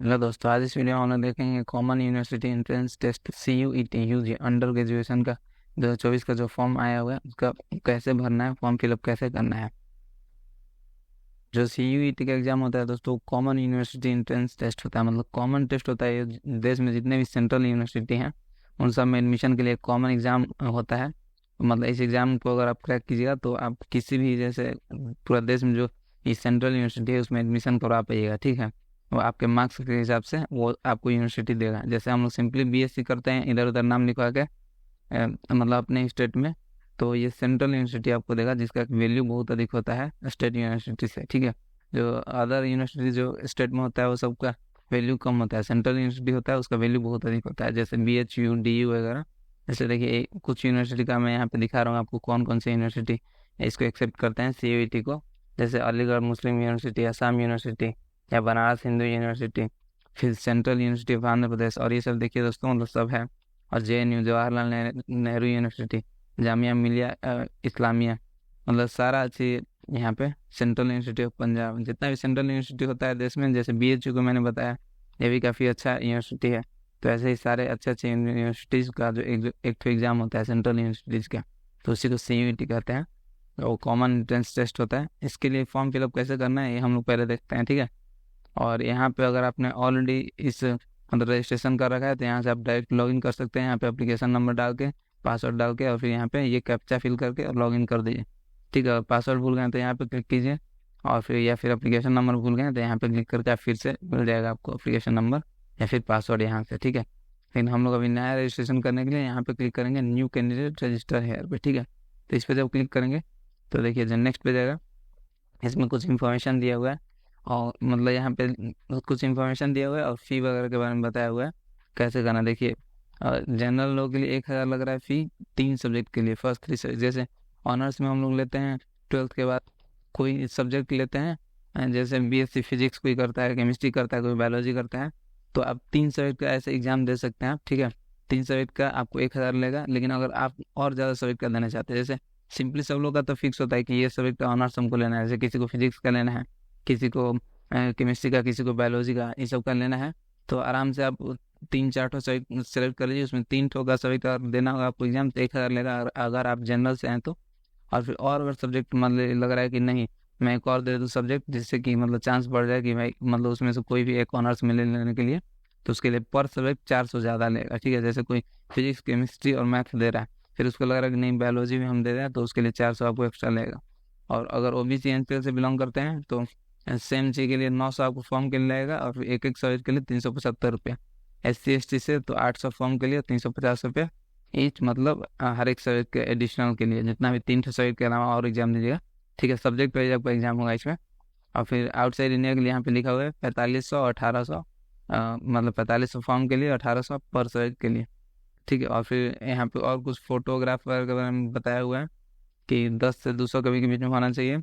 Hello दोस्तों, आज इस वीडियो में हम लोग देखेंगे common university entrance test CUET UG under graduation का 2024 का जो फॉर्म आया हुआ है उसका कैसे भरना है, फॉर्म फिलअप कैसे करना है। जो CUET का एग्जाम होता है दोस्तों, कॉमन यूनिवर्सिटी एंट्रेंस टेस्ट होता है। मतलब कॉमन टेस्ट होता है। ये देश में जितने भी सेंट्रल यूनिवर्सिटी हैं उन सब में एडमिशन के लिए कॉमन एग्जाम होता है। मतलब इस एग्जाम को अगर आप क्रैक कीजिएगा तो आप किसी भी, जैसे पूरा देश में जो ये सेंट्रल यूनिवर्सिटी है उसमें एडमिशन करवा पाइएगा। ठीक है, वो आपके मार्क्स के हिसाब से वो आपको यूनिवर्सिटी देगा। जैसे हम लोग सिंपली BSc करते हैं इधर उधर नाम लिखवा के, मतलब अपने स्टेट में, तो ये सेंट्रल यूनिवर्सिटी आपको देगा जिसका वैल्यू बहुत अधिक होता है स्टेट यूनिवर्सिटी से। ठीक है, जो अदर यूनिवर्सिटी जो स्टेट में होता है वो सबका वैल्यू कम होता है, सेंट्रल यूनिवर्सिटी होता है उसका वैल्यू बहुत अधिक होता है। जैसे BHU DU वगैरह। जैसे देखिए कुछ यूनिवर्सिटी का मैं यहाँ पे दिखा रहा हूँ आपको, कौन कौन से यूनिवर्सिटी इसको एक्सेप्ट करते हैं CUET को। जैसे अलीगढ़ मुस्लिम यूनिवर्सिटी, असम यूनिवर्सिटी, या बनारस हिंदू यूनिवर्सिटी, फिर central university of Andhra Pradesh, और ये सब देखिए दोस्तों मतलब सब है। और JNU जवाहरलाल नेहरू यूनिवर्सिटी, जामिया मिलिया इस्लामिया, मतलब सारा चीज यहाँ पे। सेंट्रल यूनिवर्सिटी ऑफ पंजाब, जितना भी सेंट्रल यूनिवर्सिटी होता है देश में, जैसे BHU को मैंने बताया, ये भी काफ़ी अच्छा यूनिवर्सिटी है। तो ऐसे ही सारे अच्छे अच्छे यूनिवर्सिटीज़ का जो एक तो एग्ज़ाम होता है सेंट्रल यूनिवर्सिटीज़ का, तो उसी को CUET कहते हैं। वो कॉमन एंट्रेंस टेस्ट होता है। इसके लिए फॉर्म फिलअप कैसे करना है ये हम लोग पहले देखते हैं। ठीक है, और यहाँ पे अगर आपने ऑलरेडी इस मतलब रजिस्ट्रेशन कर रखा है तो यहाँ से आप डायरेक्ट लॉगिन कर सकते हैं। यहाँ पे एप्लीकेशन नंबर डाल के, पासवर्ड डाल के, और फिर यहाँ पे ये कैप्चा फिल करके और लॉगिन कर दीजिए। ठीक है, पासवर्ड भूल गए तो यहाँ पे क्लिक कीजिए, और फिर या फिर एप्लीकेशन नंबर भूल गए तो यहाँ पे क्लिक करके आप फिर से मिल जाएगा आपको एप्लीकेशन नंबर या फिर पासवर्ड यहाँ से। ठीक है, लेकिन हम लोग अभी नया रजिस्ट्रेशन करने के लिए यहाँ पे क्लिक करेंगे न्यू कैंडिडेट रजिस्टर हेयर पे। ठीक है, तो इस पर जब क्लिक करेंगे तो देखिए जो नेक्स्ट पे जाएगा, इसमें कुछ इन्फॉर्मेशन दिया हुआ है, और मतलब यहाँ पे कुछ इन्फॉर्मेशन दिया हुआ है और फी वगैरह के बारे में बताया हुआ है कैसे करना। देखिए जनरल लोग के लिए 1,000 लग रहा है फी, 3 सब्जेक्ट के लिए, फर्स्ट 3 सब्जेक्ट। जैसे ऑनर्स में हम लोग लेते हैं 12th के बाद कोई सब्जेक्ट लेते हैं, जैसे BSc फिजिक्स कोई करता है, केमिस्ट्री करता है, कोई बायोलॉजी करता है, तो आप 3 सब्जेक्ट का ऐसे एग्जाम दे सकते हैं आप। ठीक है, 3 सब्जेक्ट का आपको 1,000 लेगा। लेकिन अगर आप और ज़्यादा सब्जेक्ट का देना चाहते हैं, जैसे सिंपली सब लोग का तो फिक्स होता है कि ये सब्जेक्ट का ऑनर्स हमको लेना है, जैसे किसी को फिजिक्स का लेना है, किसी को केमिस्ट्री का, किसी को बायोलॉजी का, ये सब का लेना है, तो आराम से आप 3-4 ठो सब्जेक्ट सेलेक्ट कर लीजिए। उसमें 3 ठो का सब्जेक्ट का देना होगा आपको एग्जाम, तो 1,000 लेगा अगर आप जनरल से हैं तो। और फिर और अगर सब्जेक्ट मतलब लग रहा है कि नहीं मैं एक और दे दूँ सब्जेक्ट जिससे कि मतलब चांस बढ़ जाए कि भाई मतलब उसमें से कोई भी एक ऑनर्स में लेने के लिए, तो उसके लिए पर सब्जेक्ट 400 ज़्यादा लेगा। ठीक है, जैसे कोई फिजिक्स केमिस्ट्री और मैथ दे रहा है, फिर उसको लग रहा है कि नहीं बायोलॉजी भी हम दे रहे हैं, तो उसके लिए 400 आपको एक्स्ट्रा लेगा। और अगर OBC एनपीएल से बिलोंग करते हैं तो सेम चीज के लिए 900 आपको फॉर्म के लिए लगेगा, और फिर एक एक सब्जेक्ट के लिए 375 रुपया। SC ST से तो 800 फॉर्म के लिए 350 रुपया ईच, मतलब हर एक सब्जेक्ट के एडिशनल के लिए जितना भी 3 सब्जेक्ट के अलावा और एग्जाम दीजिएगा। ठीक है, सब्जेक्ट वाइज आपका एग्जाम होगा इसमें। और फिर आउटसाइड इंडिया के लिए यहाँ पे लिखा हुआ है 4500 1800, मतलब 4500 फॉर्म के लिए, 1800 पर सब्जेक्ट के लिए। ठीक है, और फिर यहाँ पे और कुछ फोटोग्राफ वगैरह के बारे में बताया हुआ है कि 10 से 200 कभी के बीच में होना चाहिए,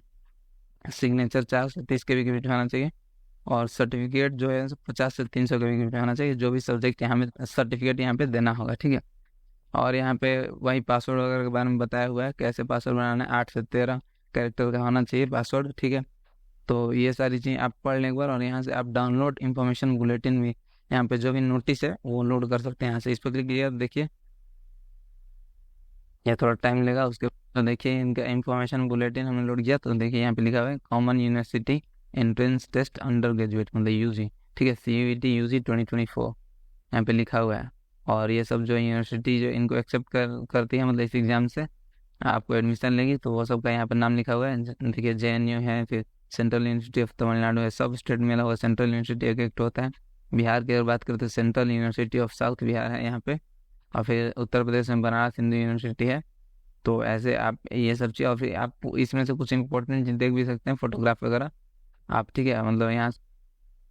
सिग्नेचर 4 से 30 कभी के बीच में होना चाहिए, और सर्टिफिकेट जो है 50 से 300 कभी के बीच में होना चाहिए। जो भी सब्जेक्ट यहाँ में सर्टिफिकेट यहाँ पे देना होगा। ठीक है, और यहाँ पे वही पासवर्ड वगैरह के बारे में बताया हुआ है कैसे पासवर्ड बनाना है, 8 से 13 कैरेक्टर का होना चाहिए पासवर्ड। ठीक है, तो ये सारी चीज़ आप पढ़ लें एक बार, और यहाँ से आप डाउनलोड इन्फॉर्मेशन बुलेटिन भी, यहाँ पे जो भी नोटिस है वो लोड कर सकते हैं यहाँ से। इस पर क्लिक किया तो देखिए ये थोड़ा टाइम लेगा उसके। तो देखिए इनका इंफॉर्मेशन बुलेटिन हमने लोड किया, तो देखिए यहाँ पे लिखा हुआ है common university entrance test under graduate, मतलब यूजी। ठीक है, CUET यूजी 2024 यहाँ पे लिखा हुआ है। और ये सब जो यूनिवर्सिटी जो इनको एक्सेप्ट करती है, मतलब इस एग्जाम से आपको एडमिशन लेगी, तो वो सब का यहाँ पे नाम लिखा हुआ है। देखिए JNU है, फिर सेंट्रल यूनिवर्सिटी ऑफ तमिलनाडु है, सब स्टेट में लगा सेंट्रल यूनिवर्सिटी एक एक होता है। बिहार की अगर बात करें तो central university of south Bihar है यहाँ पे। और फिर उत्तर प्रदेश में बनारस हिंदू यूनिवर्सिटी है। तो ऐसे आप ये सब चीज़, और फिर आप इसमें से कुछ इंपॉर्टेंट चीज देख भी सकते हैं, फोटोग्राफ वगैरह आप। ठीक है, मतलब यहाँ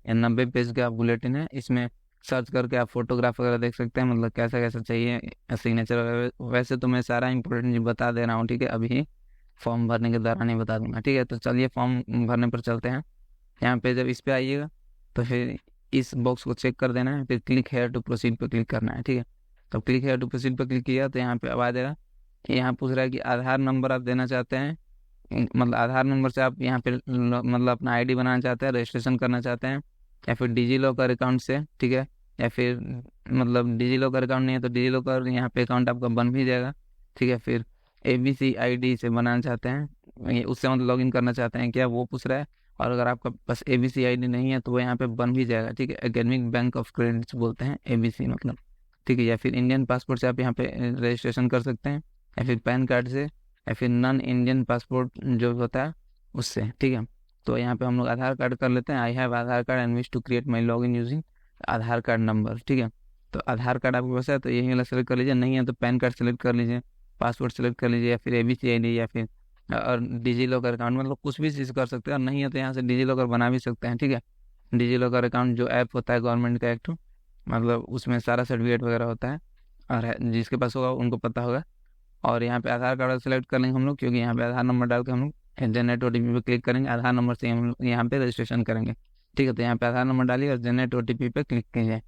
90 पेज का बुलेटिन है, इसमें सर्च करके आप फोटोग्राफ वगैरह देख सकते हैं, मतलब कैसा कैसा चाहिए सिग्नेचर वगैरह। वैसे तो मैं सारा इंपॉर्टेंट चीज बता दे रहा हूँ, ठीक है, अभी फॉर्म भरने के दौरान ही बता दूंगा। ठीक है, तो चलिए फॉर्म भरने पर चलते हैं। यहाँ पे जब इस पे आइएगा तो फिर इस बॉक्स को चेक कर देना है, फिर क्लिक हेयर टू प्रोसीड पे क्लिक करना है। ठीक है, तो क्लिक हेयर टू प्रोसीड पे क्लिक किया तो यहाँ पे अब आ जाएगा कि यहाँ पूछ रहा है कि आधार नंबर आप देना चाहते हैं, मतलब आधार नंबर से आप यहाँ पे मतलब अपना ID बनाना चाहते हैं, रजिस्ट्रेशन करना चाहते हैं, या फिर डिजी लॉकर अकाउंट से, ठीक है। या फिर मतलब डिजी लॉकर अकाउंट नहीं है तो डिजी लॉकर यहाँ पे अकाउंट आपका बन भी जाएगा, ठीक है। फिर ABC ID से बनाना चाहते हैं, उससे मतलब लॉगिन करना चाहते हैं क्या, वो पूछ रहा है। और अगर आपका पास ABC ID नहीं है तो वो यहाँ पे बन भी जाएगा, ठीक है। एकेडमिक बैंक ऑफ क्रेडिट बोलते हैं ABC मतलब, ठीक है। या फिर इंडियन पासपोर्ट से आप यहाँ पे रजिस्ट्रेशन कर सकते हैं, या फिर पैन कार्ड से, या फिर नॉन इंडियन पासपोर्ट जो होता है उससे, ठीक है। तो यहाँ पे हम लोग आधार कार्ड कर लेते हैं। I have Aadhaar card and wish to create my log in using Aadhaar card number, ठीक है। तो आधार कार्ड आपके पास है तो यही वाला सेलेक्ट कर लीजिए, नहीं है तो पैन कार्ड सेलेक्ट कर लीजिए, पासपोर्ट सेलेक्ट कर लीजिए, या फिर ABC ID, या फिर और डिजी लॉकर अकाउंट, मतलब कुछ भी चीज़ कर सकते हैं। और नहीं है तो यहाँ से डिजी लॉकर बना भी सकते हैं, ठीक है। डिजी लॉकर अकाउंट जो ऐप होता है गवर्नमेंट का एक, मतलब उसमें सारा सर्टिफिकेट वगैरह होता है, और जिसके पास होगा उनको पता होगा। और यहाँ पे आधार कार्ड सेलेक्ट कर लेंगे हम लोग, क्योंकि यहाँ पे आधार नंबर डाल के हम लोग जनरेट OTP पे क्लिक करेंगे, आधार नंबर से हम लोग यहाँ पे रजिस्ट्रेशन करेंगे, ठीक है। तो यहाँ पे आधार नंबर डालिए और जनरेट OTP पे क्लिक कीजिए।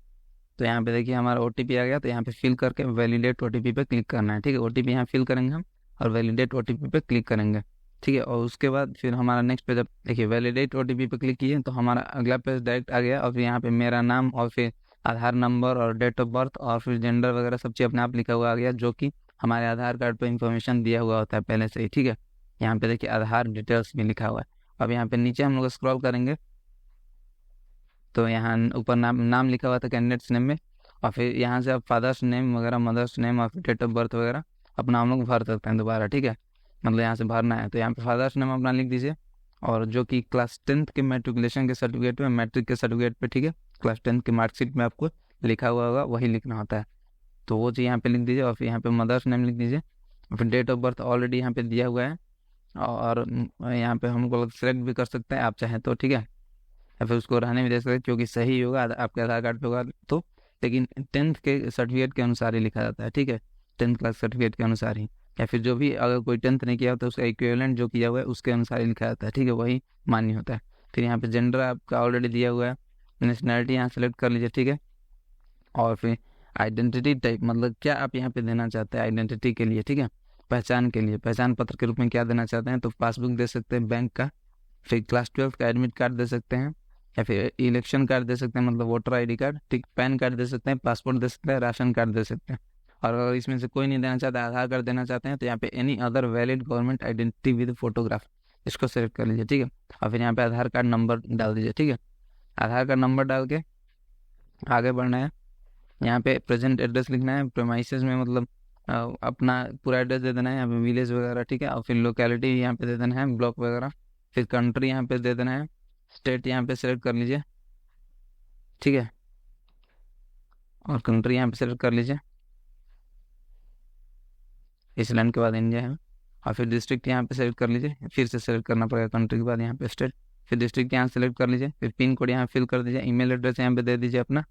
तो यहाँ पे देखिए हमारा OTP आ गया, तो यहाँ पे फिल करके वैलिडेट OTP पे क्लिक करना है, ठीक है। OTP यहाँ फिल करेंगे हम और वैलिडेट OTP पे क्लिक करेंगे, ठीक है। और उसके बाद फिर हमारा नेक्स्ट पेज, अब देखिए वैलिडेट OTP पे क्लिक किए तो हमारा अगला पेज डायरेक्ट आ गया। और फिर यहाँ पे मेरा नाम और फिर आधार नंबर और डेट ऑफ बर्थ और फिर जेंडर वगैरह सब चीज़ अपने आप लिखा हुआ आ गया, जो कि हमारे आधार कार्ड पे इंफॉर्मेशन दिया हुआ होता है पहले से ही, ठीक है। यहाँ पे देखिए आधार डिटेल्स भी लिखा हुआ है। अब यहाँ पे नीचे हम लोग स्क्रॉल करेंगे तो यहाँ ऊपर नाम नाम लिखा हुआ था कैंडिडेट्स नेम में, और फिर यहाँ से आप फादर्स नेम वगैरह, मदर्स नेम और फिर डेट ऑफ बर्थ वगैरह अपना हम लोग भर सकते हैं दोबारा, ठीक है। मतलब यहाँ से भरना है तो यहाँ पे फादर्स नेम अपना लिख दीजिए, और जो कि क्लास 10th के मेट्रिकुलेशन के सर्टिफिकेट में, मैट्रिक के सर्टिफिकेट पे, ठीक है, क्लास 10th की मार्कशीट में आपको लिखा हुआ होगा वही लिखना होता है। तो वो चीज़ यहाँ पे लिख दीजिए, और फिर यहाँ पे मदर्स नेम लिख दीजिए, और फिर डेट ऑफ बर्थ ऑलरेडी यहाँ पे दिया हुआ है। और यहाँ पे हम लोग सेलेक्ट भी कर सकते हैं आप चाहें तो, ठीक है। या फिर उसको रहने भी दे सकते हैं, क्योंकि सही होगा आपके आधार कार्ड पे होगा तो। लेकिन 10th के सर्टिफिकेट के अनुसार ही लिखा जाता है, ठीक है, 10th क्लास सर्टिफिकेट के अनुसार ही। या फिर जो भी अगर कोई 10th नहीं किया तो उसका इक्विवेलेंट जो किया हुआ है उसके अनुसार ही लिखा जाता है, ठीक है, वही मान्य होता है। फिर यहाँ पे जेंडर आपका ऑलरेडी दिया हुआ है, नेशनैलिटी यहाँ सेलेक्ट कर लीजिए, ठीक है। और फिर आइडेंटिटी टाइप, मतलब क्या आप यहाँ पे देना चाहते हैं आइडेंटिटी के लिए, ठीक है, पहचान के लिए, पहचान पत्र के रूप में क्या देना चाहते हैं, तो पासबुक दे सकते हैं बैंक का, फिर क्लास 12 का एडमिट कार्ड दे सकते हैं, या फिर इलेक्शन कार्ड दे सकते हैं, मतलब वोटर ID कार्ड, ठीक, पैन कार्ड दे सकते हैं, पासपोर्ट दे सकते हैं, राशन कार्ड दे सकते हैं। और अगर इसमें से कोई नहीं देना चाहता, आधार कार्ड देना चाहते हैं, तो यहाँ पे any other valid government identity with photograph, इसको सेलेक्ट कर लीजिए, ठीक है। और फिर यहाँ पे आधार कार्ड नंबर डाल दीजिए, ठीक है। आधार कार्ड नंबर डाल के आगे बढ़ना है। यहाँ पे प्रेजेंट एड्रेस लिखना है, प्रेमाइसेस में मतलब अपना पूरा एड्रेस दे देना है, यहाँ पे विलेज वगैरह, ठीक है। और फिर लोकेलिटी यहाँ पे दे देना है, ब्लॉक वगैरह। फिर कंट्री यहाँ पे दे देना है, स्टेट यहाँ पे सेलेक्ट कर लीजिए, ठीक है। और कंट्री यहाँ पे सेलेक्ट कर लीजिए, इस लाइन के बाद इंडिया है। और फिर डिस्ट्रिक्ट यहाँ पे सेलेक्ट कर लीजिए, फिर से सेलेक्ट करना पड़ेगा कंट्री के बाद यहाँ पे स्टेट, फिर डिस्ट्रिक्ट यहाँ सेलेक्ट कर लीजिए। फिर पिन कोड यहाँ फिल कर दीजिए, ईमेल एड्रेस यहाँ पे दे दीजिए अपना,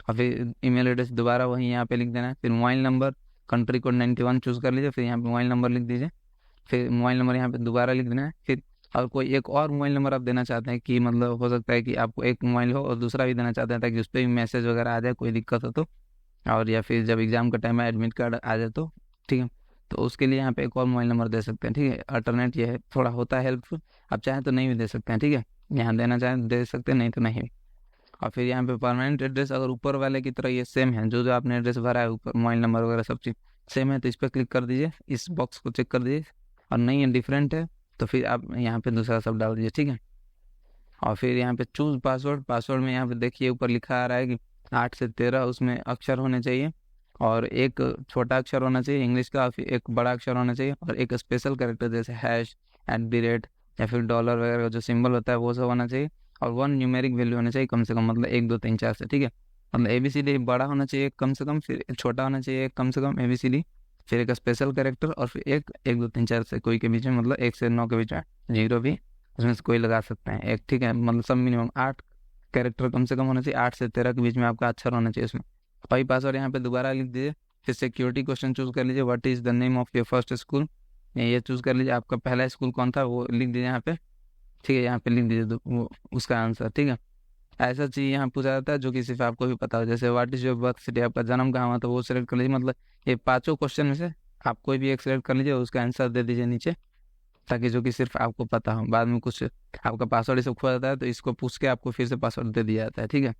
और फिर ईमेल एड्रेस दोबारा वही यहाँ पे लिख देना है। फिर mobile number, country code 91 choose कर लीजिए, फिर यहाँ पे मोबाइल नंबर लिख दीजिए, फिर मोबाइल नंबर यहाँ पे दोबारा लिख देना है। फिर और कोई एक और मोबाइल नंबर आप देना चाहते हैं कि मतलब हो सकता है कि आपको एक मोबाइल हो और दूसरा भी देना चाहते हैं ताकि उस पर भी मैसेज वगैरह आ जाए, कोई दिक्कत हो तो, और या फिर जब एग्जाम का टाइम में एडमिट कार्ड आ जाए तो, ठीक है। तो उसके लिए यहाँ पे एक और मोबाइल नंबर दे सकते हैं, ठीक है। अल्टरनेट ये है, थोड़ा होता है हेल्पफुल, आप चाहें तो नहीं भी दे सकते हैं, ठीक है। यहाँ देना चाहें दे सकते हैं, नहीं तो नहीं। और फिर यहाँ पे परमानेंट एड्रेस अगर ऊपर वाले की तरह ये सेम है, जो जो आपने एड्रेस भरा है ऊपर, मोबाइल नंबर वगैरह सब चीज़ सेम है, तो इस पर क्लिक कर दीजिए, इस बॉक्स को चेक कर दीजिए, और नहीं है डिफरेंट है तो फिर आप यहाँ पे दूसरा सब डाल दीजिए, ठीक है। और फिर यहाँ पे चूज पासवर्ड, पासवर्ड में यहाँ पे देखिए ऊपर लिखा आ रहा है कि 8 से 13 उसमें अक्षर होने चाहिए, और एक छोटा अक्षर होना चाहिए इंग्लिश का, और फिर एक बड़ा अक्षर होना चाहिए, और एक स्पेशल कैरेक्टर जैसे हैश, @ या फिर डॉलर वगैरह का जो सिंबल होता है वो सब होना चाहिए, और 1 न्यूमेरिक वैल्यू होना चाहिए कम से कम, मतलब 1 2 3 4 से, ठीक है। मतलब ABCD बड़ा होना चाहिए कम से कम, फिर छोटा होना चाहिए कम से कम ABCD, फिर एक स्पेशल कैरेक्टर, और फिर एक 1 2 3 4 से कोई के बीच में, मतलब 1 से 9 के बीच में, जीरो भी उसमें से कोई लगा सकते हैं एक, ठीक है। मतलब सब मिनिमम 8 कैरेक्टर कम से कम होना चाहिए, 8 से 13 के बीच में आपका अक्षर होना चाहिए उसमें। वही पासवर्ड यहाँ पे दोबारा लिख दीजिए। फिर सिक्योरिटी क्वेश्चन चूज कर लीजिए, what is the name of your first school, ये चूज कर लीजिए, आपका पहला स्कूल कौन था वो लिख दीजिए यहाँ पे, ठीक है। यहाँ पे लिख दीजिए वो उसका आंसर, ठीक है। ऐसा चीज यहाँ पूछा जाता है जो कि सिर्फ आपको भी पता हो, जैसे what is your birth city, आपका जन्म कहाँ हुआ, तो वो सिलेक्ट कर लीजिए। मतलब ये पांचों क्वेश्चन में से आप कोई भी एक सिलेक्ट कर लीजिए, उसका आंसर दे दीजिए नीचे, ताकि जो कि सिर्फ आपको पता हो। बाद में कुछ आपका पासवर्ड ये सब खो जाता है तो इसको पूछ के आपको फिर से पासवर्ड दे दिया जाता है, ठीक है।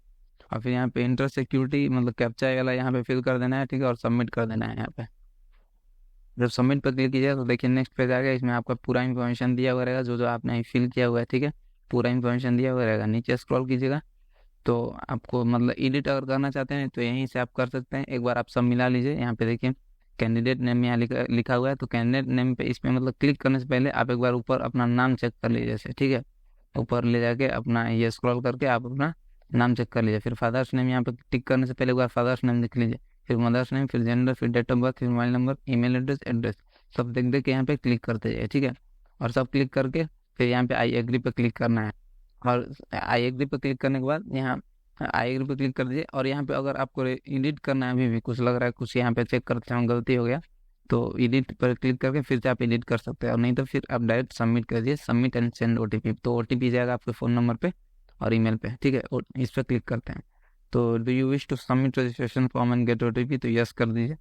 और फिर यहाँ पे इंटर सिक्योरिटी मतलब कैप्चा वाला यहाँ पे फिल कर देना है, ठीक है, और सबमिट कर देना है यहाँ पे। जब सबमिट पर क्लिक कीजिएगा तो देखिए नेक्स्ट पेज आ गया। इसमें आपका पूरा इन्फॉर्मेशन दिया हुआ रहेगा, जो जो आपने फिल किया हुआ है, ठीक है, पूरा इन्फॉर्मेशन दिया हुआ रहेगा। नीचे स्क्रॉल कीजिएगा तो आपको मतलब एडिट अगर करना चाहते हैं तो यहीं से आप कर सकते हैं। एक बार आप सब मिला लीजिए। यहाँ पे देखिए कैंडिडेट नेम यहाँ लिखा हुआ है, तो कैंडिडेट नेम पे इसमें मतलब क्लिक करने से पहले आप एक बार ऊपर अपना नाम चेक कर लीजिए जैसे, ठीक है। ऊपर ले जाके अपना ये स्क्रॉल करके आप अपना नाम चेक कर लीजिए। फिर फादर्स नेम यहाँ पे टिक करने से पहले एक बार फादर्स नेम लिख लीजिए, फिर मदर्स नेम, फिर जेंडर, फिर डेट ऑफ बर्थ, फिर mobile number, email address, address सब देख देख के यहाँ पे क्लिक करते जाइए, ठीक है। और सब क्लिक करके फिर यहाँ पे आई एग्री पे क्लिक करना है। और आई एग्री पे क्लिक करने के बाद यहाँ आई एग्री पे क्लिक कर दीजिए। और यहाँ पे अगर आपको एडिट करना है, अभी भी कुछ लग रहा है कुछ यहाँ पे चेक करते हैं गलती हो गया, तो एडिट पर क्लिक करके फिर से आप एडिट कर सकते हैं। और नहीं तो फिर आप डायरेक्ट सबमिट कर दीजिए, सबमिट एंड सेंड ओटीपी। तो ओटीपी जाएगा आपके फ़ोन नंबर पे और ईमेल पे, ठीक है। और इस पर क्लिक करते हैं तो do you wish to submit registration form and get OTP, तो यस कर दीजिए।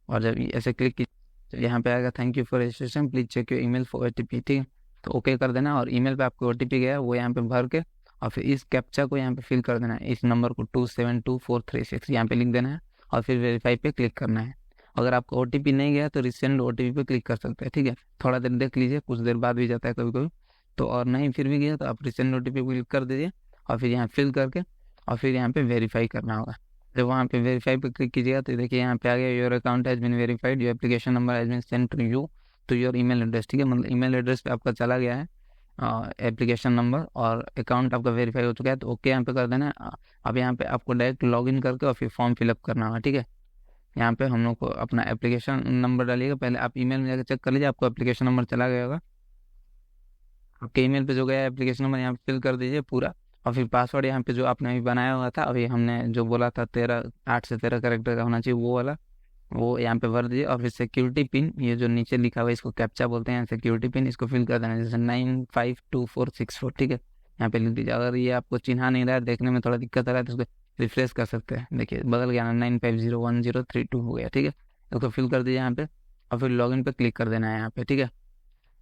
और जब ऐसे क्लिक की तो यहाँ पे आएगा thank you for registration, please check your email for OTP, ठीक है। तो ओके कर देना और ईमेल पे आपको ओटीपी गया वो यहाँ पे भर के और फिर इस कैप्चा को यहाँ पे फिल कर देना है। इस नंबर को 272436 यहाँ पे लिख देना है और फिर वेरीफाई पे क्लिक करना है। अगर आपको ओटीपी नहीं गया तो रिसेंड ओटीपी पे क्लिक कर सकते हैं, ठीक है। थोड़ा देर देख लीजिए, कुछ देर बाद भी जाता है कभी कभी। तो और नहीं फिर भी गया तो आप रिसेंड ओटीपी क्लिक कर दीजिए और फिर यहाँ फिल करके और फिर यहाँ पे वेरीफाई करना होगा। जब वहाँ पे वेरीफाई पे क्लिक कीजिएगा तो देखिए यहाँ पे आ गया your account has been verified, your application number has been send to you to your email address, ठीक है। मतलब ईमेल एड्रेस पे आपका चला गया है एप्लीकेशन नंबर और अकाउंट आपका वेरीफाई हो चुका है, तो ओके यहाँ पे कर देना है। अब यहाँ पे आपको डायरेक्ट लॉगिन करके और फिर फॉर्म फिलअप करना होगा, ठीक है। यहाँ पे हम लोग को अपना एप्लीकेशन नंबर डालिएगा, पहले आप ईमेल में जाकर चेक कर लीजिए आपको एप्लीकेशन नंबर चला गया होगा। आपके ईमेल पे जो गया एप्लीकेशन नंबर यहाँ पे फिल कर दीजिए पूरा। और फिर पासवर्ड यहाँ पे जो आपने अभी बनाया हुआ था, अभी हमने जो बोला था 8 से 13 कैरेक्टर का होना चाहिए वो वाला, वो यहाँ पे भर दीजिए। और फिर सिक्योरिटी पिन ये जो नीचे लिखा हुआ है इसको कैप्चा बोलते हैं, सिक्योरिटी पिन इसको फिल कर देना है, जैसे 952464, ठीक है। यहाँ पे लिख दीजिए। अगर ये आपको चिन्हा नहीं रहा है, देखने में थोड़ा दिक्कत आ रहा है तो उसको रिफ्रेश कर सकते हैं। देखिए बदल गया ना, 95011032 हो गया, ठीक है। उसको फिल कर दीजिए यहाँ पे और फिर लॉगिन पे क्लिक कर देना है यहाँ पे, ठीक है।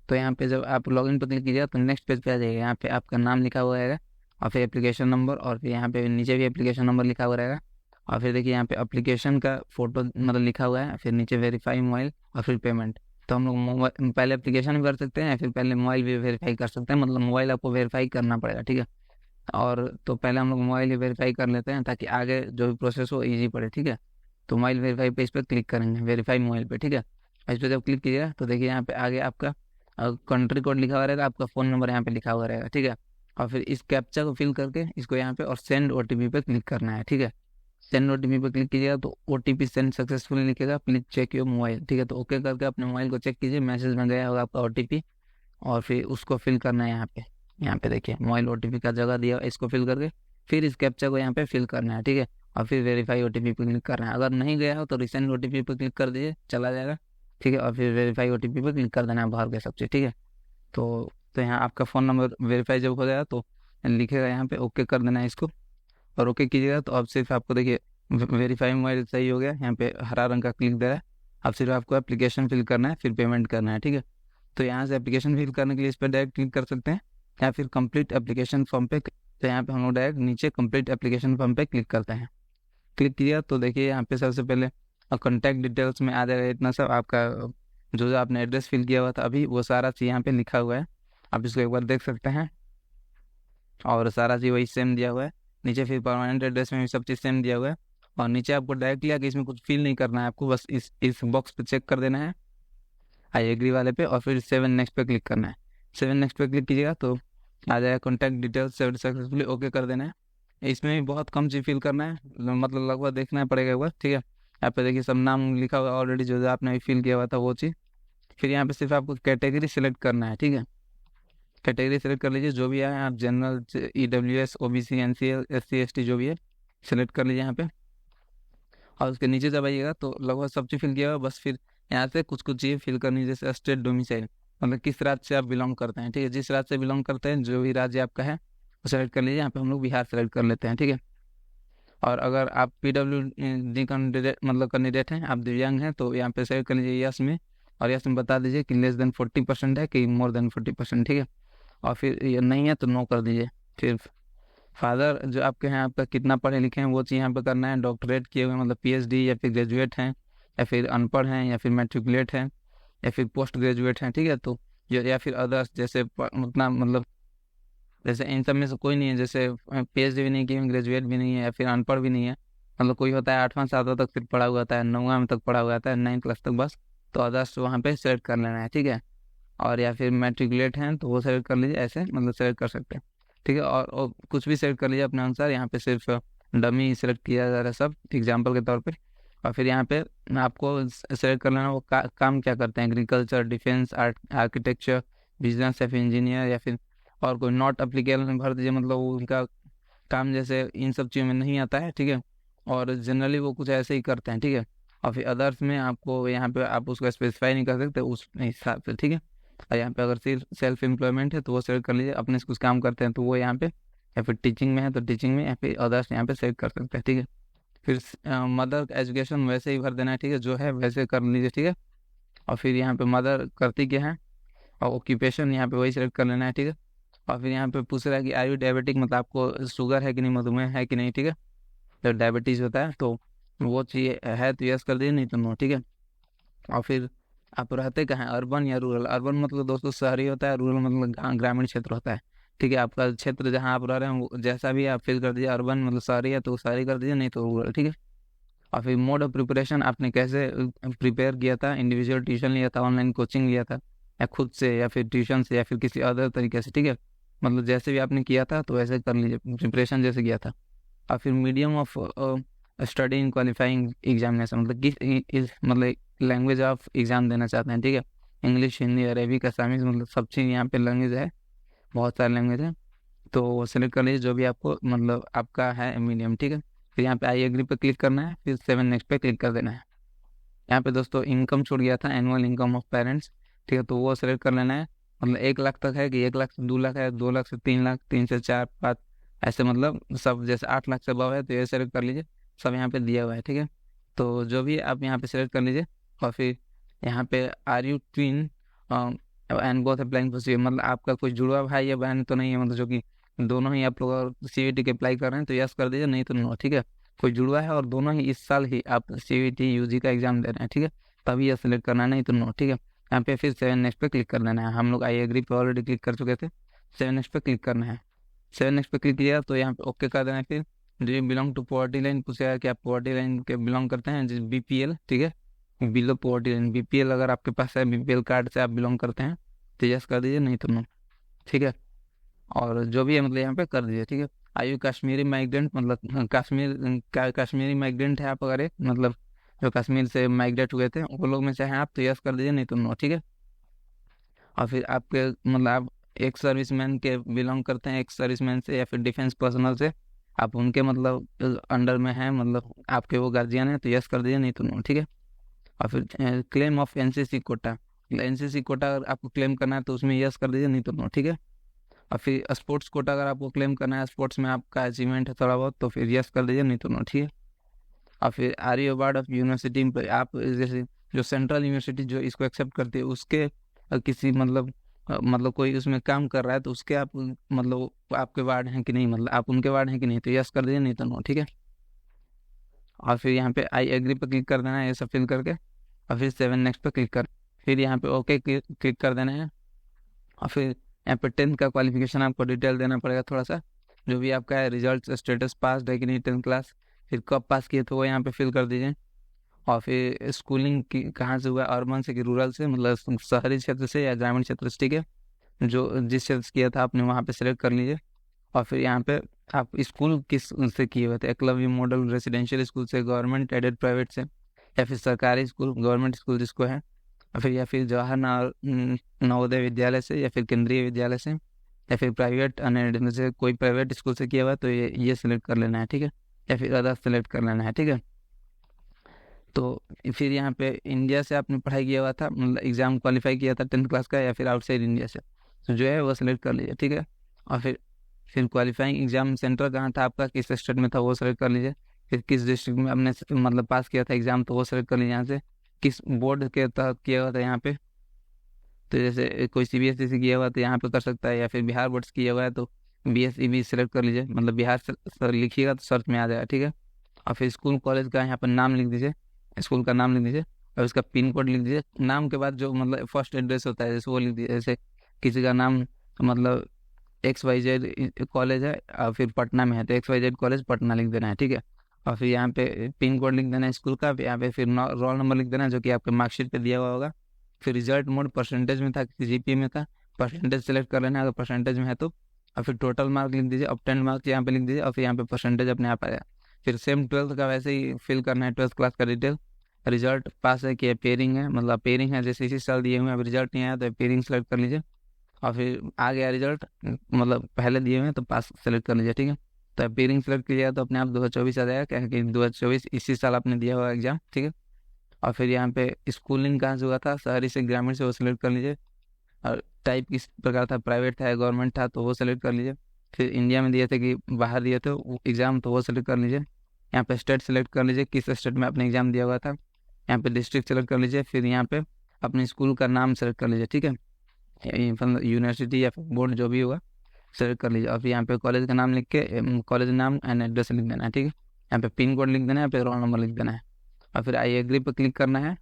तो यहाँ पे जब आप लॉगिन पर क्लिक कीजिएगा तो नेक्स्ट पेज पे आ जाएगा। यहाँ पे आपका नाम लिखा हुआ रहेगा और फिर एप्लीकेशन नंबर और फिर यहाँ पे नीचे भी एप्लीकेशन नंबर लिखा हुआ रहेगा। और फिर देखिए यहाँ पे एप्लीकेशन का फोटो मतलब लिखा हुआ है, फिर नीचे वेरीफाई मोबाइल और फिर पेमेंट। तो हम लोग मोबाइल पहले एप्लीकेशन भी कर सकते हैं या फिर पहले मोबाइल भी वेरीफाई कर सकते हैं, मतलब मोबाइल आपको वेरीफाई करना पड़ेगा, ठीक है। और तो पहले हम लोग मोबाइल ही वेरीफाई कर लेते हैं ताकि आगे जो भी प्रोसेस हो ईजी पड़े, ठीक है। तो मोबाइल वेरीफाई पे इस पर क्लिक करेंगे, वेरीफाई मोबाइल पे, ठीक है। इस पर जब क्लिक कीजिएगा तो देखिए यहाँ पे आगे आपका कंट्री कोड लिखा हुआ रहेगा, आपका फ़ोन नंबर यहाँ पे लिखा हुआ रहेगा, ठीक है। और फिर इस कैप्चा को फिल करके इसको यहाँ पे और सेंड ओटीपी पे क्लिक करना है, ठीक है। सेंड ओटीपी पे क्लिक कीजिएगा तो ओटीपी सेंड सक्सेसफुली लिखेगा, प्लीज चेक योर मोबाइल, ठीक है। तो ओके करके अपने मोबाइल को चेक कीजिए, मैसेज में गया होगा आपका ओटीपी और फिर उसको फिल करना है यहाँ पे। यहाँ पे देखिए मोबाइल ओटीपी का जगह दिया, इसको फिल करके फिर इस कैप्चा को यहाँ पे फिल करना है, ठीक है। और फिर वेरीफाई ओटीपी पे क्लिक करना है। अगर नहीं गया हो तो रिसेंड ओटीपी पे क्लिक कर दीजिए, चला जाएगा, ठीक है। और फिर वेरीफाई ओटीपी पे क्लिक कर देना है भर के सब चीज़, ठीक है। तो यहाँ आपका फ़ोन नंबर वेरीफाई जब हो जाएगा तो लिखेगा यहाँ पे ओके कर देना है इसको। और ओके कीजिएगा तो अब सिर्फ आपको देखिए वेरीफाई मोबाइल सही हो गया, यहाँ पे हरा रंग का क्लिक दे रहा है। अब सिर्फ आपको एप्लीकेशन फिल करना है फिर पेमेंट करना है, ठीक है। तो यहाँ से एप्लीकेशन फिल करने के लिए इस पर डायरेक्ट क्लिक कर सकते हैं या फिर कंप्लीट एप्लीकेशन फॉर्म पे। तो यहाँ पे हम लोग डायरेक्ट नीचे कंप्लीट एप्लीकेशन फॉर्म पे क्लिक करते हैं। क्लिक किया तो देखिए यहाँ पे सबसे पहले कॉन्टैक्ट डिटेल्स में आ जाएगा इतना सब, आपका जो जो आपने एड्रेस फिल किया हुआ था अभी वो सारा चीज़ यहाँ पे लिखा हुआ है, आप इसको एक बार देख सकते हैं। और सारा चीज़ वही सेम दिया हुआ है। नीचे फिर परमानेंट एड्रेस में भी सब चीज़ सेम दिया हुआ है। और नीचे आपको डायरेक्टली आके इसमें कुछ फिल नहीं करना है, आपको बस इस बॉक्स पे चेक कर देना है आई एग्री वाले पे और फिर 7 नेक्स्ट पे क्लिक करना है। 7 नेक्स्ट पे क्लिक कीजिएगा तो आ जाएगा contact details saved successfully, okay कर देना है। इसमें भी बहुत कम चीज़ फिल करना है, मतलब लगभग देखना पड़ेगा एक बार, ठीक है। यहाँ पे देखिए सब नाम लिखा हुआ है ऑलरेडी, जो जो आपने फिल किया हुआ था वो चीज़। फिर यहाँ पे सिर्फ आपको कैटेगरी सिलेक्ट करना है, ठीक है। कैटेगरी सेलेक्ट कर लीजिए जो भी है, आप general, EWS, OBC, NCL, SC ST जो भी है सिलेक्ट कर लीजिए यहाँ पे। और उसके नीचे जब आइएगा तो लगभग सब चीज़ फिल किया हुआ, बस फिर यहाँ से कुछ कुछ चीज़ें फिल करनी है, जैसे स्टेट डोमिसाइल, मतलब किस राज्य से आप बिलोंग करते हैं, ठीक है। जिस राज्य से बिलोंग करते हैं जो भी राज्य आपका है वो सेलेक्ट कर लीजिए। यहाँ पे हम लोग बिहार सेलेक्ट कर लेते हैं, ठीक है। और अगर आप PWD कैंडिडेट मतलब कैंडिडेट हैं, आप दिव्यांग हैं तो यहाँ पे सेलेक्ट कर लीजिए यस में और यस में बता दीजिए कि लेस देन 40% है कि मोर देन 40%, ठीक है। और फिर ये नहीं है तो नो कर दीजिए। फिर फादर जो आपके हैं, आपका कितना पढ़े लिखे हैं वो चीज़ यहाँ पे करना है। डॉक्टरेट किए हुए मतलब PhD, या फिर ग्रेजुएट हैं, या फिर अनपढ़ हैं, या फिर मैट्रिकुलेट हैं, या फिर पोस्ट ग्रेजुएट हैं, ठीक है। तो या फिर अदर्स, जैसे उतना मतलब जैसे इन सब में से कोई नहीं है, जैसे PhD भी नहीं किए, ग्रेजुएट भी नहीं है, या फिर अनपढ़ भी नहीं है। मतलब कोई होता है 8वां 7वां तक सिर्फ पढ़ा हुआ होता है, 9वां में तक पढ़ा हुआ होता है, 9th क्लास तक बस। तो अदर्स वहाँ पे सेलेक्ट कर लेना है, ठीक है। और या फिर मैट्रिकुलेट हैं तो वो सेलेक्ट कर लीजिए, ऐसे मतलब सेलेक्ट कर सकते हैं, ठीक है। और कुछ भी सेलेक्ट कर लीजिए अपने अनुसार। यहाँ पे सिर्फ डमी सेलेक्ट किया जा रहा है सब एग्जाम्पल के तौर पे। और फिर यहाँ पे आपको सेलेक्ट कर लेना वो काम क्या करते हैं, एग्रीकल्चर, डिफेंस, आर्किटेक्चर, बिजनेस, या फिर इंजीनियर, या फिर और कोई नॉट अप्लीकेबल में भर दीजिए, मतलब वो उनका काम जैसे इन सब चीज़ों में नहीं आता है, ठीक है। और जनरली वो कुछ ऐसे ही करते हैं, ठीक है। और फिर अदर्स में आपको यहाँ पे आप उसको स्पेसिफाई नहीं कर सकते उस हिसाब से, ठीक है। और यहाँ पे अगर सिर्फ सेल्फ एम्प्लॉयमेंट है तो वो सेलेक्ट कर लीजिए, अपने से कुछ काम करते हैं तो वो यहाँ पे, या फिर टीचिंग में है तो टीचिंग में, या फिर अदर्स यहाँ पे सेलेक्ट कर सकते हैं, ठीक है। फिर मदर एजुकेशन वैसे ही भर देना है, ठीक है, जो है वैसे कर लीजिए, ठीक है। और फिर यहाँ पे मदर करती क्या है, और ऑक्यूपेशन यहाँ पे वही सेलेक्ट कर लेना है, ठीक है। और फिर यहाँ पे पूछ रहा है कि आर यू डायबिटिक, मतलब आपको शुगर है कि नहीं, मधुमेह है कि नहीं, ठीक है। जब डायबिटीज होता है तो वो चीज़ है तो यस कर दीजिए, नहीं तो नो, ठीक है। और फिर आप रहते कहाँ हैं, अर्बन या रूरल। अर्बन मतलब दोस्तों शहरी होता है, रूरल मतलब ग्रामीण क्षेत्र होता है, ठीक है। आपका क्षेत्र जहाँ आप रह रहे हैं वो जैसा भी आप फिल कर दीजिए, अर्बन मतलब शहरी है तो शहरी कर दीजिए, नहीं तो रूरल, ठीक है। और फिर मोड ऑफ प्रिपरेशन आपने कैसे प्रिपेयर किया था, इंडिविजुअल ट्यूशन लिया था, ऑनलाइन कोचिंग लिया था, या खुद से, या फिर ट्यूशन से, या फिर किसी अदर तरीके से, ठीक है। मतलब जैसे भी आपने किया था तो वैसे कर लीजिए, प्रिपरेशन जैसे किया था। और फिर medium of study in qualifying examination, मतलब किस मतलब लैंग्वेज ऑफ एग्जाम देना चाहते हैं, ठीक है। इंग्लिश, हिंदी, अरेबिक, असामीज, मतलब सब चीज़ यहाँ पे लैंग्वेज है, बहुत सारे लैंग्वेज है। तो वो सेलेक्ट कर लीजिए जो भी आपको मतलब आपका है मीडियम, ठीक है। फिर यहाँ पे आई एग्री पे क्लिक करना है, फिर 7 नेक्स्ट पे क्लिक कर देना है। यहाँ पे दोस्तों इनकम छूट गया था, एनुअल इनकम ऑफ पेरेंट्स, ठीक है, तो वो सेलेक्ट कर लेना है। मतलब 1 लाख तक है कि 1 लाख से 2 लाख है, 2 लाख से 3 लाख, 3 से 4, 5, ऐसे मतलब सब, जैसे 8 लाख से अबव है तो ये सेलेक्ट कर लीजिए, सब यहाँ पे दिया हुआ है, ठीक है। तो जो भी आप यहाँ पे सेलेक्ट कर लीजिए। और फिर यहाँ पे are you twin and both applying for CVT, मतलब आपका कोई जुड़वा भाई या बहन तो नहीं है, मतलब जो कि दोनों ही आप लोग CVT के अप्लाई कर रहे हैं तो यस कर दीजिए, नहीं तो नो, ठीक है। कोई जुड़वा है और दोनों ही इस साल ही आप CVT UG का एग्जाम दे रहे हैं, ठीक है, तभी यस सेलेक्ट करना है, नहीं तो नो, ठीक है। यहाँ पे फिर 7 नेक्स्ट पे क्लिक कर देना है। हम लोग आई एग्री पे ऑलरेडी क्लिक कर चुके थे, 7 नेक्स्ट पे क्लिक करना है। 7 नेक्स्ट पे क्लिक किया तो यहाँ पे ओके कर देना है। फिर do you belong to poverty line पूछेगा कि आप पॉवर्टी लाइन के बिलोंग करते हैं, BPL, ठीक है, बिलो पॉवर्टी लाइन, BPL अगर आपके पास है, BPL कार्ड से आप बिलोंग करते हैं तो यस कर दीजिए, नहीं तो नो, ठीक है। और जो भी है मतलब यहाँ पे कर दीजिए, ठीक है। आयु कश्मीरी माइग्रेंट, मतलब कश्मीरी माइग्रेंट है आप, अगर एक मतलब जो कश्मीर से माइग्रेट हुए थे वो लोग में से हैं आप तो यस कर दीजिए, नहीं तो नो, ठीक है। और फिर आपके मतलब आप एक सर्विसमैन के बिलोंग करते हैं, एक सर्विसमैन से या फिर डिफेंस पर्सनल से, आप उनके मतलब अंडर में हैं, मतलब आपके वो गार्जियन है तो यस कर दीजिए, नहीं तो नो, ठीक है। और फिर claim of NCC quota, NCC quota अगर आपको क्लेम करना है तो उसमें यस कर दीजिए, नहीं तो नो, ठीक है। और फिर स्पोर्ट्स कोटा अगर आपको क्लेम करना है, स्पोर्ट्स में आपका अचीवमेंट है थोड़ा बहुत, तो फिर यस कर दीजिए, नहीं तो नो, ठीक है। और फिर are you award of university, आप जैसे जो सेंट्रल यूनिवर्सिटी जो इसको एक्सेप्ट करती है उसके किसी मतलब मतलब कोई उसमें काम कर रहा है तो उसके आप मतलब आपके वार्ड हैं कि नहीं, मतलब आप उनके वार्ड हैं कि नहीं, तो यस कर दीजिए, नहीं तो नो, ठीक है। और फिर यहाँ पे आई एग्री पे क्लिक कर देना है, ये सब फिल करके। और फिर 7 नेक्स्ट पे क्लिक कर, फिर यहाँ पे ओके क्लिक कर देना है। और फिर यहाँ पे 10th का क्वालिफिकेशन आपको डिटेल देना पड़ेगा थोड़ा सा, जो भी आपका है, रिजल्ट स्टेटस, पास है कि नहीं 10th क्लास, फिर कब पास किए तो वो यहाँ पे फिल कर दीजिए। और फिर स्कूलिंग की कहाँ से हुआ, अर्बन से कि रूरल से, मतलब शहरी क्षेत्र से या ग्रामीण क्षेत्र से, ठीक है। जो जिस क्षेत्र से किया था आपने वहाँ पे सेलेक्ट कर लीजिए। और फिर यहाँ पे आप स्कूल किस से किए हुए थे, एकलव्य मॉडल रेसिडेंशियल स्कूल से, गवर्नमेंट एडेड प्राइवेट से, या फिर सरकारी स्कूल गवर्नमेंट स्कूल जिसको है, और फिर या फिर जवाहर नवोदय विद्यालय से, या फिर केंद्रीय विद्यालय से, या फिर प्राइवेट अनएडेड में से कोई प्राइवेट स्कूल से किया हुआ है तो ये सिलेक्ट कर लेना है, ठीक है। या फिर अदर सेलेक्ट कर लेना है, ठीक है। तो फिर यहाँ पे इंडिया से आपने पढ़ाई किया हुआ था, मतलब एग्जाम क्वालिफाई किया था 10th क्लास का, या फिर आउटसाइड इंडिया से, तो जो है वो सिलेक्ट कर लीजिए, ठीक है। और फिर क्वालिफाइंग एग्जाम सेंटर कहाँ था आपका, किस स्टेट में था वो सेलेक्ट कर लीजिए। फिर किस डिस्ट्रिक्ट में आपने मतलब पास किया था एग्जाम तो वो सेलेक्ट कर लीजिए यहाँ से। किस बोर्ड के तहत किया हुआ था यहाँ पे, तो जैसे कोई सीबीएसई से किया हुआ तो यहाँ पे कर सकता है, या फिर बिहार बोर्ड से किया हुआ है तो बीएसई भी सिलेक्ट कर लीजिए, मतलब बिहार से सर लिखिएगा तो सर्च में आ जाएगा, ठीक है। और फिर स्कूल कॉलेज का यहाँ पर नाम लिख दीजिए, स्कूल का नाम लिख दीजिए, और उसका पिन कोड लिख दीजिए। नाम के बाद जो मतलब फर्स्ट एड्रेस होता है जैसे वो लिख दीजिए, जैसे किसी का नाम मतलब XYZ कॉलेज है और फिर पटना में है तो XYZ कॉलेज पटना लिख देना है, ठीक है। और फिर यहाँ पे पिन कोड लिख देना है स्कूल का, यहाँ पे फिर रोल नंबर लिख देना है जो कि आपके मार्कशीट पे दिया हुआ होगा। फिर रिजल्ट मोड परसेंटेज में था कि जीपीए में था, परसेंटेज सेलेक्ट कर लेना है अगर परसेंटेज में है तो। और फिर टोटल मार्क लिख दीजिए, अब 10 मार्क्स यहाँ पे लिख दीजिए, और फिर यहाँ पे परसेंटेज अपने आप आएगा। फिर सेम 12th का वैसे ही फिल करना है, 12th क्लास का डिटेल। रिजल्ट पास है कि पेयरिंग है, मतलब पेयरिंग है जैसे इसी साल दिए हुए हैं, अब रिजल्ट नहीं आया तो पेयरिंग सेलेक्ट कर लीजिए। और फिर आ गया रिजल्ट, मतलब पहले दिए हुए हैं तो पास सेलेक्ट कर लीजिए, ठीक है। तो पेयरिंग सेलेक्ट कीजिएगा तो अपने आप 2024 आ जाएगा, क्या है कि 2024 इसी साल आपने दिया हुआ एग्जाम, ठीक है। और फिर यहाँ पे स्कूलिंग कहाँ से हुआ था, शहरी से ग्रामीण से, वो सिलेक्ट कर लीजिए। और टाइप किस प्रकार था, प्राइवेट था गवर्नमेंट था तो वो सेलेक्ट कर लीजिए। फिर इंडिया में दिए थे कि बाहर दिए थे एग्जाम तो वो सेलेक्ट कर लीजिए। यहाँ पे स्टेट सेलेक्ट कर लीजिए, किस स्टेट में आपने एग्जाम दिया हुआ था। यहाँ पे डिस्ट्रिक्ट सेलेक्ट कर लीजिए, फिर यहाँ पे अपने स्कूल का नाम सेलेक्ट कर लीजिए, ठीक है। मतलब यूनिवर्सिटी या फिर बोर्ड जो भी होगा सेलेक्ट कर लीजिए। और फिर यहाँ पे कॉलेज का नाम लिख के कॉलेज नाम एंड एड्रेस लिख देना है, ठीक है। यहाँ पे पिन कोड लिख देना है, फिर रोल नंबर लिख देना है, और फिर आई एग्री पे क्लिक करना है।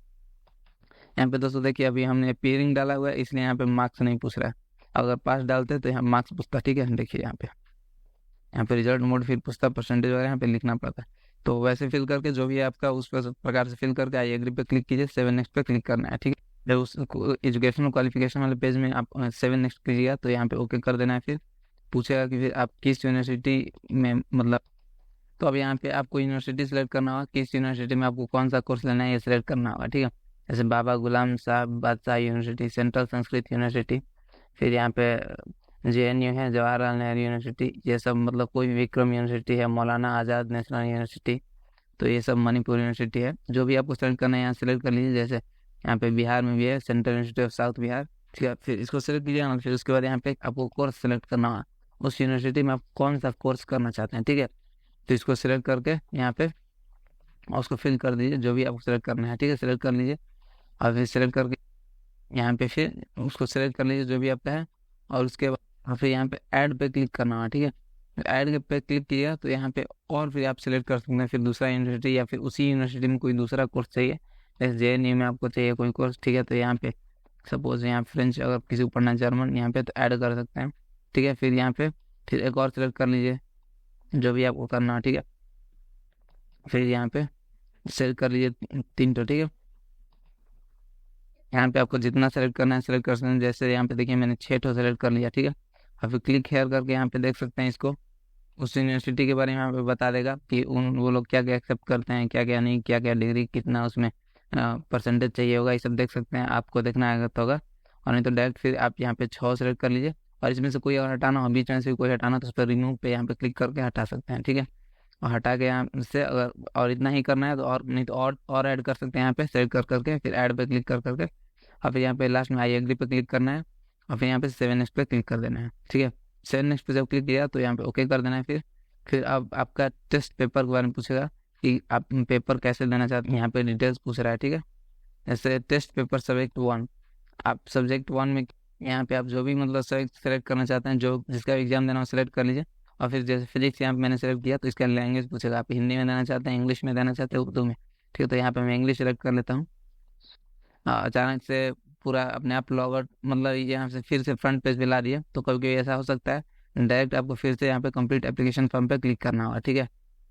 यहाँ पे दोस्तों देखिए अभी हमने पेयरिंग डाला हुआ है इसलिए यहाँ पे मार्क्स नहीं पूछ रहा है, अगर पास डालते तो यहाँ मार्क्स पूछता, ठीक है। देखिए यहाँ पे रिजल्ट मोड फिर पूछता, परसेंटेज वगैरह यहाँ पे लिखना पड़ता है। तो वैसे फिल करके जो भी है आपका उस प्रकार से फिल करके आई एग्री पे क्लिक कीजिए, 7 नेक्स्ट पे क्लिक करना है, ठीक है। जब उस एजुकेशनल क्वालिफिकेशन वाले पेज में आप 7 नेक्स्ट कीजिएगा तो यहाँ पे ओके कर देना है। फिर पूछेगा कि फिर आप किस यूनिवर्सिटी में मतलब, तो अब यहाँ पे आपको यूनिवर्सिटी सेलेक्ट करना होगा, किस यूनिवर्सिटी में आपको कौन सा कोर्स लेना है ये सिलेक्ट करना होगा, ठीक है। जैसे बाबा गुलाम साहब बादशाह यूनिवर्सिटी, सेंट्रल संस्कृत यूनिवर्सिटी, फिर यहाँ पे JNU है, जवाहरलाल नेहरू यूनिवर्सिटी, ये सब मतलब कोई भी विक्रम यूनिवर्सिटी है, मौलाना आज़ाद नेशनल यूनिवर्सिटी, तो ये सब मणिपुर यूनिवर्सिटी है। जो भी आपको सेलेक्ट करना है यहाँ सेलेक्ट कर लीजिए। जैसे यहाँ पे बिहार में भी है central university of south Bihar, ठीक है। फिर इसको सेलेक्ट कीजिएगा ना, फिर उसके बाद यहाँ पे आपको कोर्स सेलेक्ट करना होगा, उस यूनिवर्सिटी में आप कौन सा कोर्स करना चाहते हैं, ठीक है। तो इसको सिलेक्ट करके यहाँ पे और उसको फिल कर दीजिए जो भी आपको सेलेक्ट करना है, ठीक है। सेलेक्ट कर लीजिए और फिर सेलेक्ट करके यहाँ पे फिर उसको सेलेक्ट कर लीजिए जो भी आपका है, और उसके बाद और फिर यहाँ पे ऐड पे क्लिक करना है, ठीक है। ऐड के पे क्लिक किया तो यहाँ पे और फिर आप सिलेक्ट कर सकते हैं फिर दूसरा यूनिवर्सिटी, या फिर उसी यूनिवर्सिटी में कोई दूसरा कोर्स चाहिए, जैसे JNU में आपको चाहिए कोई कोर्स, ठीक है। तो यहाँ पे सपोज यहाँ फ्रेंच अगर किसी को पढ़ना है, जर्मन, यहाँ पे तो ऐड कर सकते हैं, ठीक है। फिर यहाँ पे फिर एक और सिलेक्ट कर लीजिए जो भी आपको करना है, ठीक है। फिर यहाँ पे सेलेक्ट कर लीजिए 3 तो, ठीक है। यहाँ पे आपको जितना सेलेक्ट करना है सेलेक्ट कर सकते हैं, जैसे यहाँ पे देखिए मैंने 6 ठो सेलेक्ट कर लिया, ठीक है। और फिर क्लिक हेयर करके यहाँ पे देख सकते हैं इसको, उस यूनिवर्सिटी के बारे में यहाँ पे बता देगा कि उन वो लोग क्या क्या एक्सेप्ट करते हैं, क्या क्या नहीं, क्या क्या डिग्री कितना उसमें परसेंटेज चाहिए होगा, ये सब देख सकते हैं। आपको देखना आएगा तो होगा, और नहीं तो डायरेक्ट फिर आप यहाँ पे 6 सेलेक्ट कर लीजिए। और इसमें से कोई अगर हटाना हो, बीच में से कोई हटाना तो उस पर रिमूव पे यहाँ पे क्लिक करके हटा सकते हैं, ठीक है। और हटा के यहाँ से अगर और इतना ही करना है तो, और नहीं तो और ऐड कर सकते हैं यहाँ पे सेलेक्ट कर करके, फिर ऐड पे क्लिक कर करके, और फिर यहाँ पे लास्ट में आई एग्री पे क्लिक करना है, और फिर यहाँ पे 7 नेक्स्ट पे क्लिक कर देना है, ठीक है। 7 नेक्स्ट पे जब क्लिक किया तो यहाँ पे ओके कर देना है। फिर अब आपका टेस्ट पेपर के बारे में पूछेगा कि आप पेपर कैसे लेना चाहते हैं, यहाँ पे डिटेल्स पूछ रहा है, ठीक है। जैसे टेस्ट पेपर सब्जेक्ट 1, आप सब्जेक्ट 1 में यहाँ पे आप जो भी मतलब सेलेक्ट करना चाहते हैं, जो जिसका एग्जाम देना हो सेलेक्ट कर लीजिए। और फिर जैसे फिजिक्स यहाँ पे मैंने सेलेक्ट किया तो इसका लैंग्वेज पूछेगा, आप हिंदी में देना चाहते हैं, इंग्लिश में देना चाहते हैं, उर्दू में, ठीक है। तो यहाँ पे मैं इंग्लिश सेलेक्ट कर लेता हूँ। अचानक से पूरा अपने आप लॉग आउट, मतलब यहाँ से फिर से फ्रंट पेज पे ला दिया, तो कभी कभी ऐसा हो सकता है डायरेक्ट आपको फिर से यहाँ पे कंप्लीट एप्लीकेशन फॉर्म पे क्लिक करना होगा, ठीक है।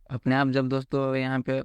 अपने आप जब दोस्तों यहाँ पे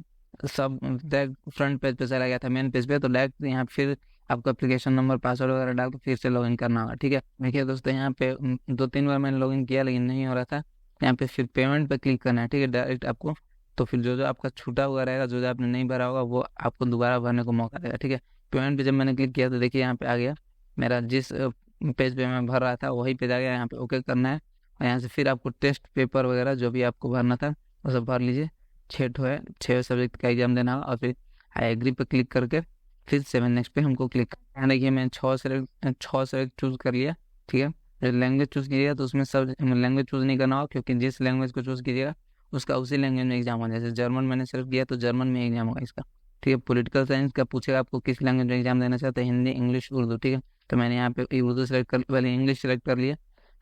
सब डायरेक्ट फ्रंट पेज पे चला गया था मेन पेज पे, तो डायरेक्ट यहाँ फिर आपको एप्लीकेशन नंबर पासवर्ड वगैरह डाल के फिर से लॉगिन करना होगा, ठीक है। देखिए दोस्तों यहाँ पे 2-3 बार मैंने लॉगिन किया लेकिन नहीं हो रहा था। यहाँ पे फिर पेमेंट पे क्लिक करना है, ठीक है, डायरेक्ट आपको। तो फिर जो जो आपका छूटा हुआ रहेगा, जो जो आपने नहीं भरा होगा, वो आपको दोबारा भरने को मौका देगा, ठीक है। पेमेंट पे जब मैंने क्लिक किया तो देखिए यहाँ पे आ गया, मेरा जिस पेज पे मैं भर रहा था वही पेज आ गया। यहाँ पे ओके करना है, और यहाँ से फिर आपको टेस्ट पेपर वगैरह जो भी आपको भरना था वो सब भर लीजिए। 6 ठो है, 6 सब्जेक्ट का एग्जाम देना होगा। और फिर आई एग्री पे क्लिक करके फिर 7 नेक्स्ट पे हमको क्लिक करना है। देखिए मैं 6 सेलेक्ट चूज कर लिया, ठीक है। जब लैंग्वेज चूज कीजिएगा तो उसमें सब लैंग्वेज चूज नहीं करना होगा, क्योंकि जिस लैंग्वेज को चूज कीजिएगा उसका उसी लैंग्वेज में एग्जाम होगा। जैसे जर्मन मैंने सेलेक्ट किया तो जर्मन में एग्जाम होगा इसका, ठीक है। पॉलिटिकल साइंस का पूछेगा आपको किस लैंग्वेज में एग्जाम देना चाहते हैं, हिंदी, इंग्लिश, उर्दू, ठीक है। तो मैंने यहाँ पे उर्दू सेलेक्ट कर, पहले इंग्लिश सेलेक्ट कर लिया,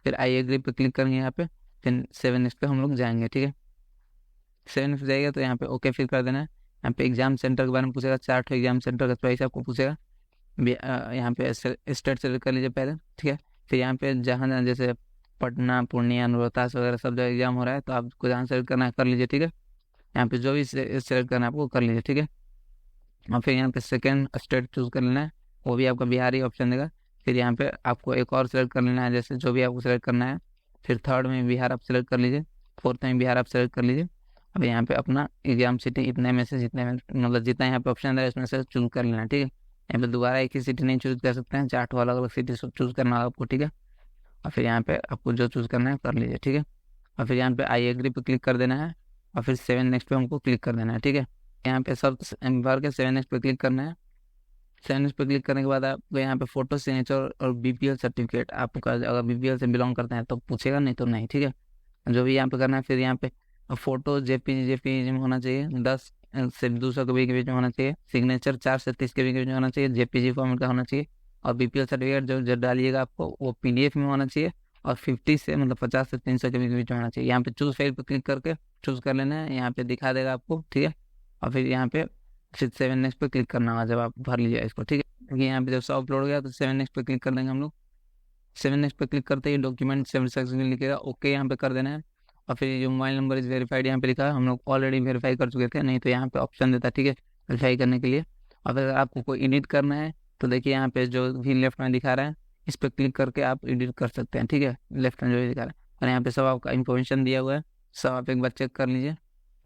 फिर आई एग्री पे क्लिक करेंगे यहाँ पे, फिर 7 नेक्स्ट पे हम लोग जाएंगे, ठीक है। 7 नेक्स्ट जाएगा तो यहाँ पे ओके फिर कर देना है। यहाँ पे एग्जाम सेंटर के बारे में पूछेगा, 4 एग्जाम सेंटर का चॉइस आपको पूछेगा। यहाँ पे स्टेट सेलेक्ट कर लीजिए पहले, ठीक है। फिर यहाँ पे जहाँ जहाँ जैसे पटना, पूर्णिया, रोहतास वगैरह सब जगह एग्जाम हो रहा है, तो आपको जहाँ सेलेक्ट करना है कर लीजिए, ठीक है। यहाँ पे जो भी सेलेक्ट करना है आपको कर लीजिए, ठीक है। और फिर यहाँ पे सेकंड स्टेट चूज कर लेना है, वो भी आपका बिहार ही ऑप्शन देगा। फिर यहाँ पे आपको एक और सेलेक्ट कर लेना है, जैसे जो भी आपको सेलेक्ट करना है। फिर थर्ड में बिहार आप सेलेक्ट कर लीजिए, फोर्थ में बिहार आप सेलेक्ट कर लीजिए। अब यहाँ पे अपना एग्जाम सिटी इतने में से जितने में मतलब जितना यहाँ पे ऑप्शन है उसमें से चूज कर लेना है, ठीक है। यहाँ पे दोबारा एक ही सिटी नहीं चूज कर सकते हैं, 4 अलग अलग सिटी चूज करना होगा आपको, ठीक है। और फिर यहाँ पे आपको जो चूज करना है कर लीजिए, ठीक है। और फिर यहाँ पे आई एग्री पे क्लिक कर देना है, और फिर 7 नेक्स्ट पे हमको क्लिक कर देना है, ठीक है। यहाँ पे सब भर के 7 नेक्स्ट पे क्लिक करना है। 7 नेक्स्ट पे क्लिक करने के बाद आपको यहाँ पे फोटो, सिग्नेचर और बीपीएल सर्टिफिकेट, आपका अगर बीपीएल से बिलोंग करते हैं तो पूछेगा, नहीं तो नहीं, ठीक है। जो भी यहाँ पे करना है। फिर यहाँ पे फोटो जेपीजी में होना चाहिए, 10 से 200 के बीच में होना चाहिए। सिग्नेचर 4 से 30 के बीच में होना चाहिए, जेपीजी फॉर्मेट का होना चाहिए। और बीपीएल सर्टिफिकेट जो डालिएगा आपको वो पीडीएफ में होना चाहिए, और 50 से मतलब 50 से 300 के बीच में होना चाहिए। यहाँ पे चूज फाइल पे क्लिक करके चूज कर लेना है, यहाँ पे दिखा देगा आपको, ठीक है। और फिर यहाँ पे फिर 7 नेक्स्ट पे क्लिक करना होगा जब आप भर लीजिए इसको, ठीक है। क्योंकि यहाँ पे जब सब अपलोड हो गया तो 7 नेक्स्ट पे क्लिक कर देंगे हम लोग। 7 नेक्स्ट पे क्लिक करते ही डॉक्यूमेंट सक्सेसफुली लिखेगा, ओके यहाँ पे कर देना है। और फिर जो मोबाइल नंबर इज वेरीफाइड यहाँ पे लिखा है, हम लोग ऑलरेडी वेरीफाई कर चुके थे, नहीं तो यहाँ पे ऑप्शन देता है, ठीक है, वेरीफाई करने के लिए। और अगर आपको कोई एडिट करना है तो देखिए यहाँ पे जो भी लेफ्ट में दिखा रहा है इस पर क्लिक करके आप एडिट कर सकते हैं, ठीक है। लेफ्ट में जो भी दिखा रहा है, और यहाँ पे सब आपका इन्फॉर्मेशन दिया हुआ है, सब आप एक बार चेक कर लीजिए।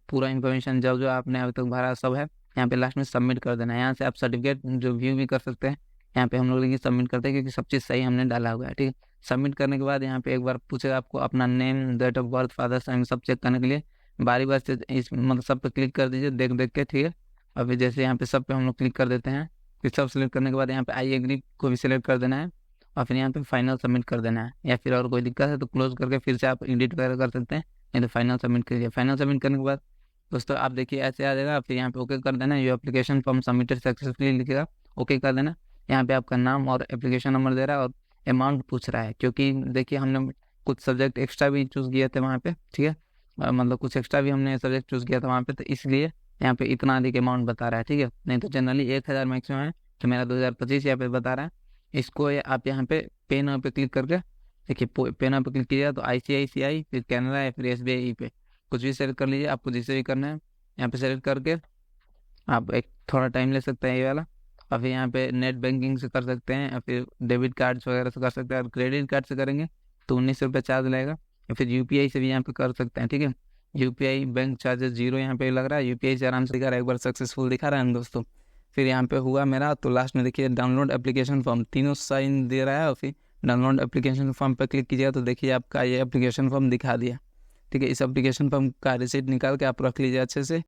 पूरा इन्फॉर्मेशन जो जो आपने अभी तक भरा सब है। यहाँ पे लास्ट में सबमिट कर देना है। यहाँ से आप सर्टिफिकेट जो व्यू भी कर सकते हैं। यहाँ पे हम लोग लेकिन सबमिट करते हैं क्योंकि सब चीज़ सही हमने डाला हुआ है, ठीक है। सबमिट करने के बाद यहाँ पे एक बार पूछेगा आपको अपना name, date of birth, father's name सब चेक करने के लिए। बारी बार से इस मतलब सब पे क्लिक कर दीजिए देख देख के, ठीक है। अभी जैसे यहाँ पे सब पे हम लोग क्लिक कर देते हैं। फिर सब सेलेक्ट करने के बाद यहाँ पे आई एग्री को भी सिलेक्ट कर देना है, और फिर यहाँ पे फाइनल सबमिट कर देना है। या फिर और कोई दिक्कत है तो क्लोज करके फिर से आप एडिट वगैरह कर सकते हैं, नहीं तो फाइनल सबमिट करिए। फाइनल सबमिट करने के बाद दोस्तों आप देखिए ऐसे आ जाएगा। फिर यहाँ पे ओके कर देना, ये एप्लीकेशन फॉर्म सबमिटेड सक्सेसफुली लिखेगा, ओके कर देना। यहाँ पे आपका नाम और एप्लीकेशन नंबर दे रहा है, और अमाउंट पूछ रहा है, क्योंकि देखिए हमने कुछ सब्जेक्ट एक्स्ट्रा भी चूज़ किए थे वहाँ पे, ठीक है। मतलब कुछ एक्स्ट्रा भी हमने सब्जेक्ट चूज़ किया था वहाँ पे, तो इसलिए यहाँ पे इतना अधिक अमाउंट बता रहा है, ठीक है। नहीं तो जनरली 1000 मैक्सिमम है, तो मेरा 2025 यहाँ पे बता रहा है। इसको आप यहाँ पे पे नाउ पे क्लिक करके देखिए, पे नाउ पे क्लिक कीजिएगा तो ICICI, फिर कैनरा या फिर SBI पे कुछ भी सेलेक्ट कर लीजिए, आपको जिसे भी करना है। यहाँ पे सेलेक्ट करके आप एक थोड़ा टाइम ले सकते हैं ये वाला। और फिर यहाँ पे नेट बैंकिंग से कर सकते हैं, या फिर डेबिट कार्ड वगैरह से कर सकते हैं। और क्रेडिट कार्ड से करेंगे तो 19 रुपये चार्ज लगेगा, या फिर UPI से भी यहाँ पे कर सकते हैं, ठीक है। UPI बैंक चार्जेस 0 यहाँ पे लग रहा है। UPI से आराम से दिखा रहा है, एक बार सक्सेसफुल दिखा रहा है दोस्तों। फिर यहाँ पे हुआ मेरा, तो लास्ट में देखिए डाउनलोड एप्लीकेशन फॉर्म, तीनों साइन दे रहा है। और फिर डाउनलोड एप्लीकेशन फॉर्म पर क्लिक कीजिएगा तो देखिए आपका ये एप्लीकेशन फॉर्म दिखा दिया, ठीक है। इस एप्लीकेशन फॉर्म का रिसीट निकाल के आप रख लीजिए अच्छे से,